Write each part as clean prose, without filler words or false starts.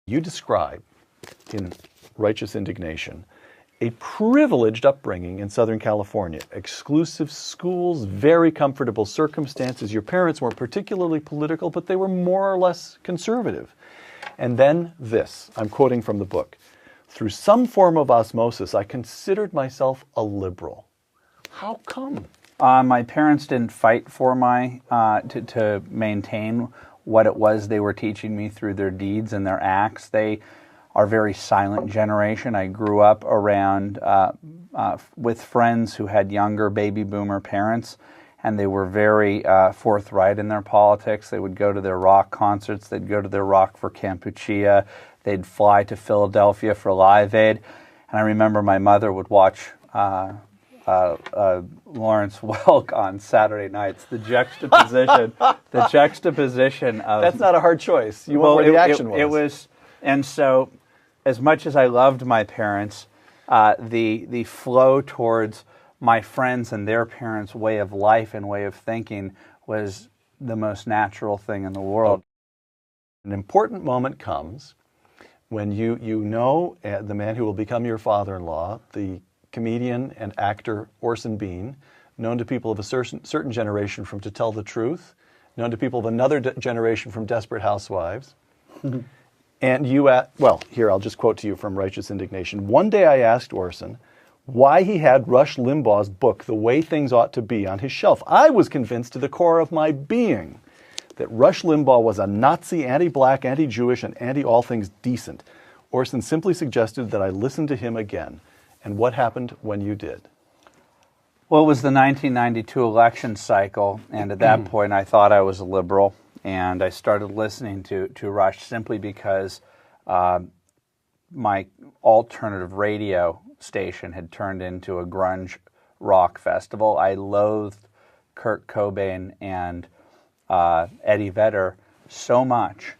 You describe in Righteous Indignation a privileged upbringing in Southern California, exclusive schools, very comfortable circumstances. Your parents weren't particularly political, but they were more or less conservative. And then this, I'm quoting from the book, "Through some form of osmosis, I considered myself a liberal." How come? My parents didn't fight for to maintain what it was they were teaching me through their deeds and their acts. They are a very silent generation. I grew up around with friends who had younger baby boomer parents, and they were very forthright in their politics. They would go to their rock concerts. They'd go to their Rock for Kampuchea. They'd fly to Philadelphia for Live Aid. And I remember my mother would watch Lawrence Welk on Saturday nights. The juxtaposition of... That's not a hard choice. You went where the action was. It was, and so as much as I loved my parents, the flow towards my friends and their parents' way of life and way of thinking was the most natural thing in the world. An important moment comes when you know the man who will become your father-in-law, the comedian and actor Orson Bean, known to people of a certain generation from To Tell the Truth, known to people of another generation from Desperate Housewives. And you, well, here, I'll just quote to you from Righteous Indignation. "One day I asked Orson why he had Rush Limbaugh's book, The Way Things Ought to Be, on his shelf. I was convinced to the core of my being that Rush Limbaugh was a Nazi, anti-black, anti-Jewish, and anti-all things decent. Orson simply suggested that I listen to him again. And what happened when you did?" Well, it was the 1992 election cycle, and at that point I thought I was a liberal, and I started listening to Rush simply because my alternative radio station had turned into a grunge rock festival. I loathed Kurt Cobain and Eddie Vedder so much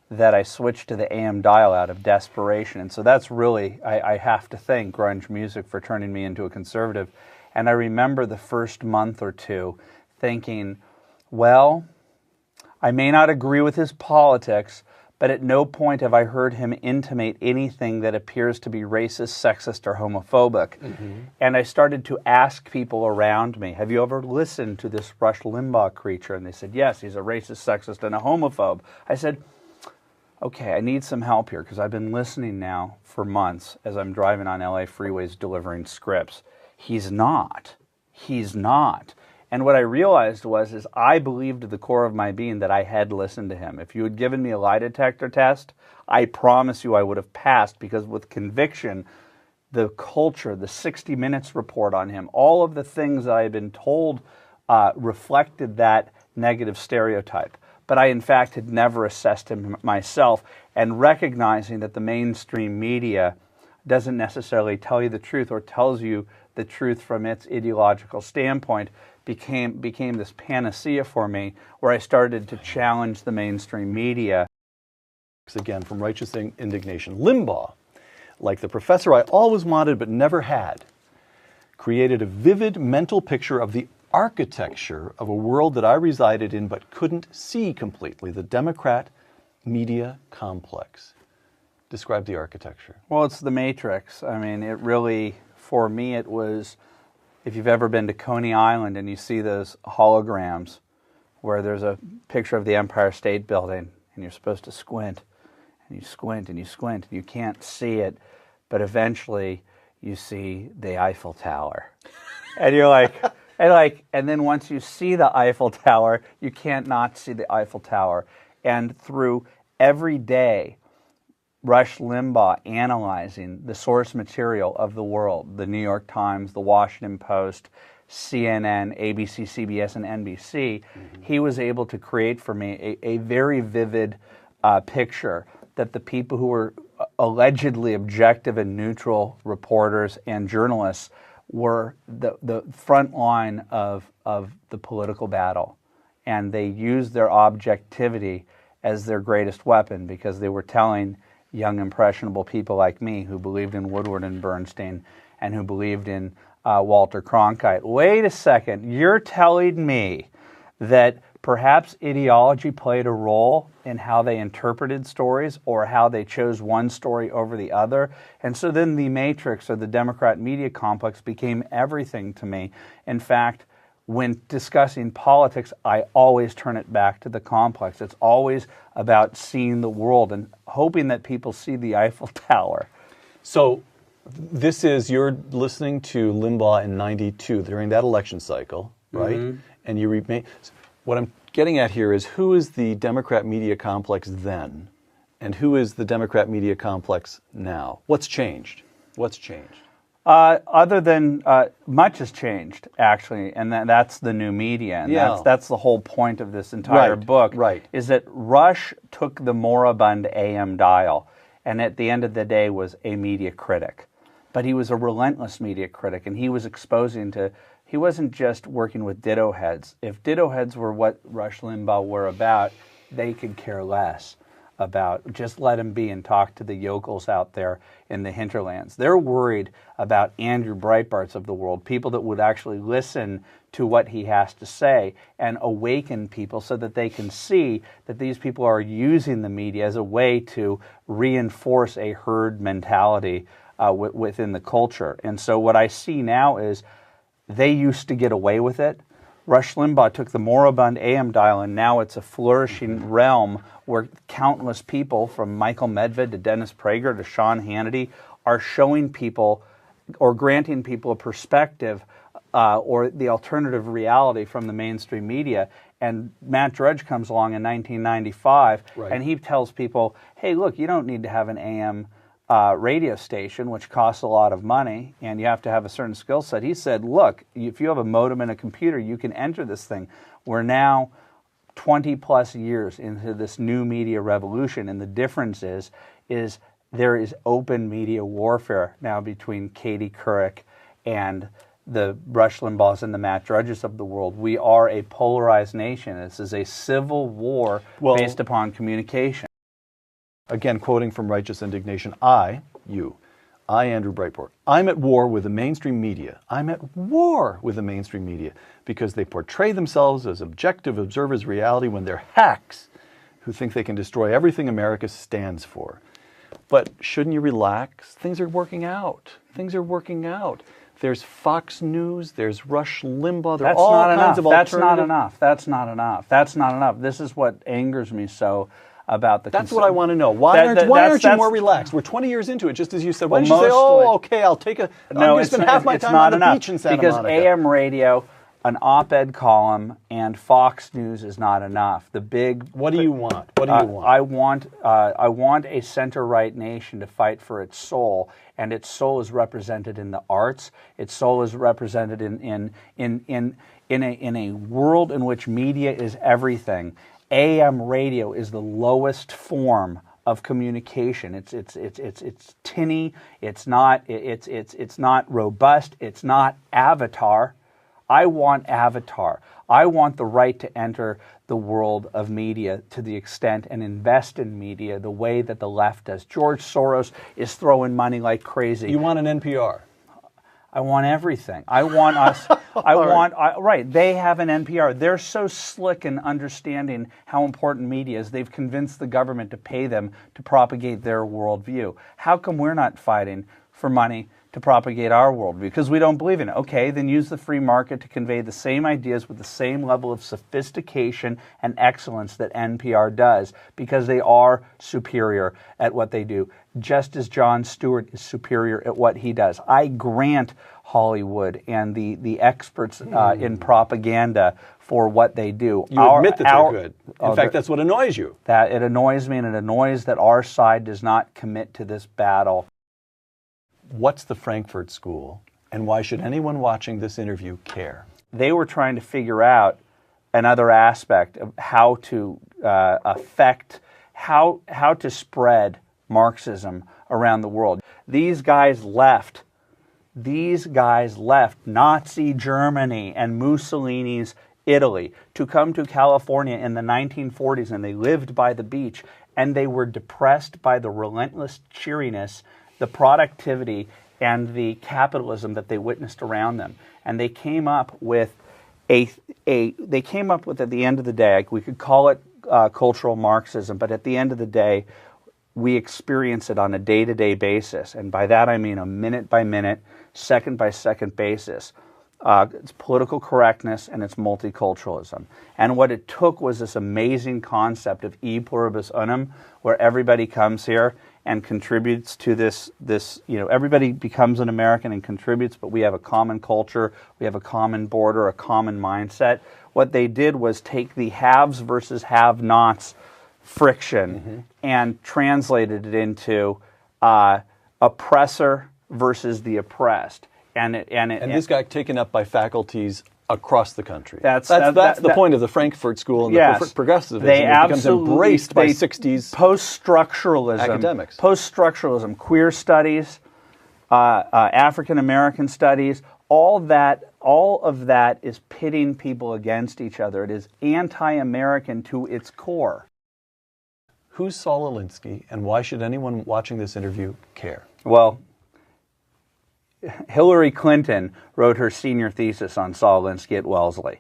that I switched to the AM dial out of desperation. And so that's really, I have to thank grunge music for turning me into a conservative. And I remember the first month or two thinking, well, I may not agree with his politics, but at no point have I heard him intimate anything that appears to be racist, sexist, or homophobic. And I started to ask people around me, have you ever listened to this Rush Limbaugh creature? And they said, yes, he's a racist, sexist, and a homophobe. I said, okay, I need some help here because I've been listening now for months as I'm driving on LA freeways delivering scripts. He's not. He's not. And what I realized is I believed to the core of my being that I had listened to him. If you had given me a lie detector test, I promise you I would have passed because with conviction, the culture, the 60 Minutes report on him, all of the things that I had been told reflected that negative stereotype. But I, in fact, had never assessed him myself, and recognizing that the mainstream media doesn't necessarily tell you the truth or tells you the truth from its ideological standpoint became this panacea for me, where I started to challenge the mainstream media. Again, from Righteous Indignation, Limbaugh, like the professor I always wanted but never had, created a vivid mental picture of the architecture of a world that I resided in but couldn't see completely, the Democrat media complex. Describe the architecture. Well, it's the Matrix. I mean, it really, for me, it was, if you've ever been to Coney Island and you see those holograms where there's a picture of the Empire State Building and you're supposed to squint, and you squint and you squint, and you can't see it, but eventually you see the Eiffel Tower. And you're like... And then once you see the Eiffel Tower, you can't not see the Eiffel Tower. And through every day, Rush Limbaugh analyzing the source material of the world, the New York Times, the Washington Post, CNN, ABC, CBS, and NBC, he was able to create for me a very vivid picture that the people who were allegedly objective and neutral reporters and journalists were the front line of the political battle. And they used their objectivity as their greatest weapon because they were telling young, impressionable people like me who believed in Woodward and Bernstein and who believed in Walter Cronkite, wait a second, you're telling me that perhaps ideology played a role in how they interpreted stories or how they chose one story over the other. And so then the Matrix or the Democrat media complex became everything to me. In fact, when discussing politics, I always turn it back to the complex. It's always about seeing the world and hoping that people see the Eiffel Tower. So you're listening to Limbaugh in 92 during that election cycle, right? Mm-hmm. And you remain. What I'm getting at here is, who is the Democrat media complex then, and who is the Democrat media complex now? What's changed? What's changed? Other than much has changed, actually, and that's the new media, and that's the whole point of this entire book. Right. Is that Rush took the moribund AM dial, and at the end of the day was a media critic, but he was a relentless media critic, and he was exposing to. He wasn't just working with ditto heads. If ditto heads were what Rush Limbaugh were about, they could care less about. Just let him be and talk to the yokels out there in the hinterlands. They're worried about Andrew Breitbarts of the world, people that would actually listen to what he has to say and awaken people so that they can see that these people are using the media as a way to reinforce a herd mentality within the culture. And so what I see now is they used to get away with it. Rush Limbaugh took the moribund AM dial, and now it's a flourishing realm where countless people, from Michael Medved to Dennis Prager to Sean Hannity, are showing people or granting people a perspective or the alternative reality from the mainstream media. And Matt Drudge comes along in 1995, and he tells people, hey, look, you don't need to have an AM radio station, which costs a lot of money, and you have to have a certain skill set. He said, look, if you have a modem and a computer, you can enter this thing. We're now 20 plus years into this new media revolution, and the difference is there is open media warfare now between Katie Couric and the Rush Limbaughs and the Matt Drudges of the world. We are a polarized nation. This is a civil war based upon communication. Again, quoting from Righteous Indignation, I, Andrew Breitbart, I'm at war with the mainstream media. I'm at war with the mainstream media because they portray themselves as objective observers of reality when they're hacks who think they can destroy everything America stands for. But shouldn't you relax? Things are working out. Things are working out. There's Fox News, there's Rush Limbaugh, there are all kinds of alternatives. That's not enough. That's not enough. That's not enough. This is what angers me so about the. That's what I want to know. Why aren't you more relaxed? We're 20 years into it, just as you said. Why don't you say, "Oh, okay, I'll take a." No, I'm going to spend half my time on the beach in Santa Monica. Because AM radio, an op-ed column, and Fox News is not enough. The big. What do you want? What do you want? I want a center-right nation to fight for its soul, and its soul is represented in the arts. Its soul is represented in a world in which media is everything. AM radio is the lowest form of communication. It's tinny. It's not robust. It's not Avatar. I want Avatar. I want the right to enter the world of media to the extent and invest in media the way that the left does. George Soros is throwing money like crazy. You want an NPR? I want everything. I want us. Right. They have an NPR. They're so slick in understanding how important media is. They've convinced the government to pay them to propagate their worldview. How come we're not fighting for money to propagate our worldview? Because we don't believe in it. Okay, then use the free market to convey the same ideas with the same level of sophistication and excellence that NPR does, because they are superior at what they do, just as Jon Stewart is superior at what he does. I grant Hollywood and the experts in propaganda for what they do. You admit that they're good. In fact, that's what annoys you. That it annoys me, and it annoys that our side does not commit to this battle. What's the Frankfurt School, and why should anyone watching this interview care? They were trying to figure out another aspect of how to how to spread Marxism around the world. These guys left Nazi Germany and Mussolini's Italy to come to California in the 1940s, and they lived by the beach, and they were depressed by the relentless cheeriness, the productivity, and the capitalism that they witnessed around them. And they came up with they came up with, at the end of the day, we could call it cultural Marxism, but at the end of the day, we experience it on a day-to-day basis. And by that I mean a minute-by-minute, second-by-second basis. It's political correctness and it's multiculturalism. And what it took was this amazing concept of e pluribus unum, where everybody comes here and contributes to this, everybody becomes an American and contributes, but we have a common culture, we have a common border, a common mindset. What they did was take the haves versus have-nots friction and translated it into oppressor versus the oppressed. And this got taken up by faculties across the country. That's the point of the Frankfurt School and the progressivism. It becomes embraced by 60s post-structuralism academics. Post-structuralism, queer studies, African American studies, all of that is pitting people against each other. It is anti-American to its core. Who's Saul Alinsky, and why should anyone watching this interview care? Well, Hillary Clinton wrote her senior thesis on Saul Alinsky at Wellesley.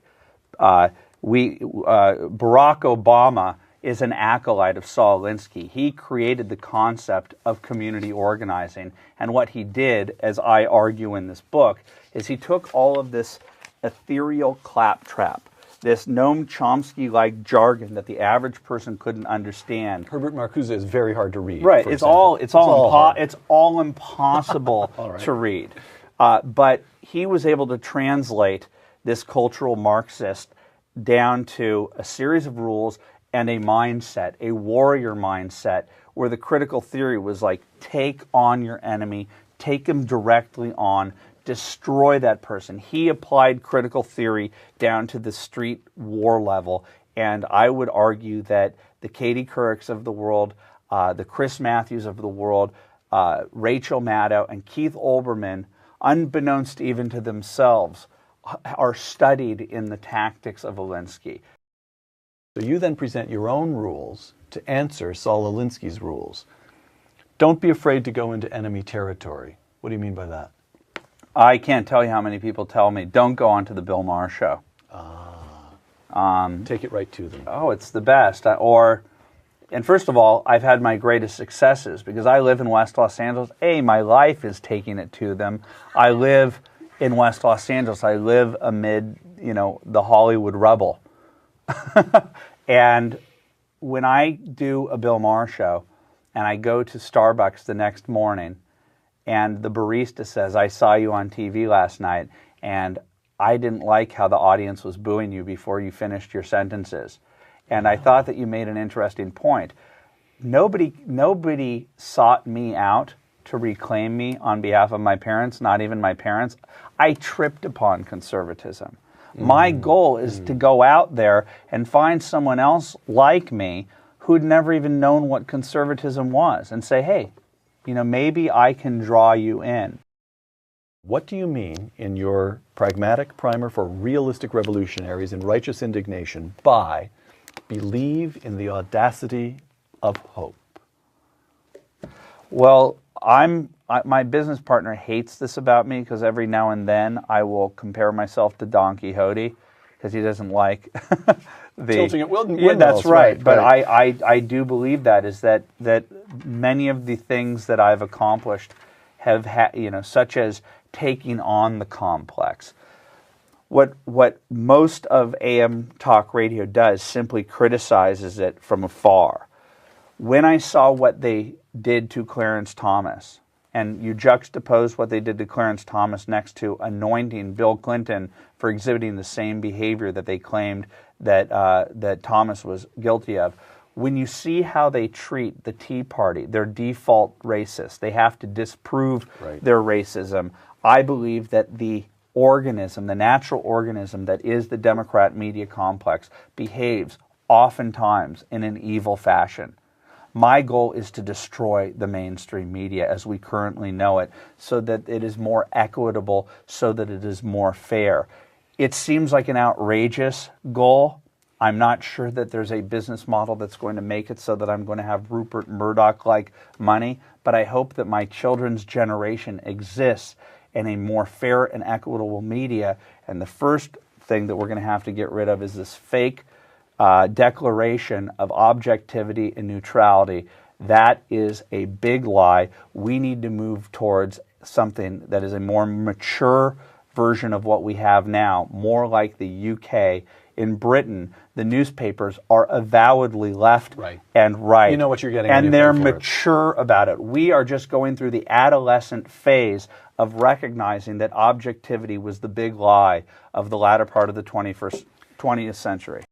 Barack Obama is an acolyte of Saul Alinsky. He created the concept of community organizing, and what he did, as I argue in this book, is he took all of this ethereal claptrap, this Noam Chomsky-like jargon that the average person couldn't understand. Herbert Marcuse is very hard to read. Right, it's all impossible to read. But he was able to translate this cultural Marxist down to a series of rules and a mindset, a warrior mindset, where the critical theory was like, take on your enemy, take him directly on, destroy that person. He applied critical theory down to the street war level, and I would argue that the Katie Courics of the world, the Chris Matthews of the world, Rachel Maddow, and Keith Olbermann, unbeknownst even to themselves, are studied in the tactics of Alinsky. So you then present your own rules to answer Saul Alinsky's rules. Don't be afraid to go into enemy territory. What do you mean by that? I can't tell you how many people tell me, don't go onto the Bill Maher show. Take it right to them. Oh, it's the best. And first of all, I've had my greatest successes because I live in West Los Angeles. My life is taking it to them. I live in West Los Angeles. I live amid, the Hollywood rubble. And when I do a Bill Maher show and I go to Starbucks the next morning and the barista says, I saw you on TV last night and I didn't like how the audience was booing you before you finished your sentences. And I thought that you made an interesting point. Nobody sought me out to reclaim me on behalf of my parents, not even my parents. I tripped upon conservatism. My goal is to go out there and find someone else like me who'd never even known what conservatism was and say, hey, maybe I can draw you in. What do you mean in your pragmatic primer for realistic revolutionaries in righteous indignation by believe in the audacity of hope? Well, my business partner hates this about me because every now and then I will compare myself to Don Quixote because he doesn't like the tilting at windmills. Yeah, that's right. But I do believe that many of the things that I've accomplished have such as taking on the complex. What most of AM talk radio does simply criticizes it from afar. When I saw what they did to Clarence Thomas, and you juxtapose what they did to Clarence Thomas next to anointing Bill Clinton for exhibiting the same behavior that they claimed that Thomas was guilty of, when you see how they treat the Tea Party, they're default racist. They have to disprove their racism. I believe that the natural organism that is the Democrat media complex behaves oftentimes in an evil fashion. My goal is to destroy the mainstream media as we currently know it so that it is more equitable, so that it is more fair. It seems like an outrageous goal. I'm not sure that there's a business model that's going to make it so that I'm going to have Rupert Murdoch-like money, but I hope that my children's generation exists in a more fair and equitable media. And the first thing that we're going to have to get rid of is this fake declaration of objectivity and neutrality. That is a big lie. We need to move towards something that is a more mature version of what we have now, more like the UK. In Britain, the newspapers are avowedly left and right. You know what you're getting, and they're mature about it. We are just going through the adolescent phase of recognizing that objectivity was the big lie of the latter part of the 20th century.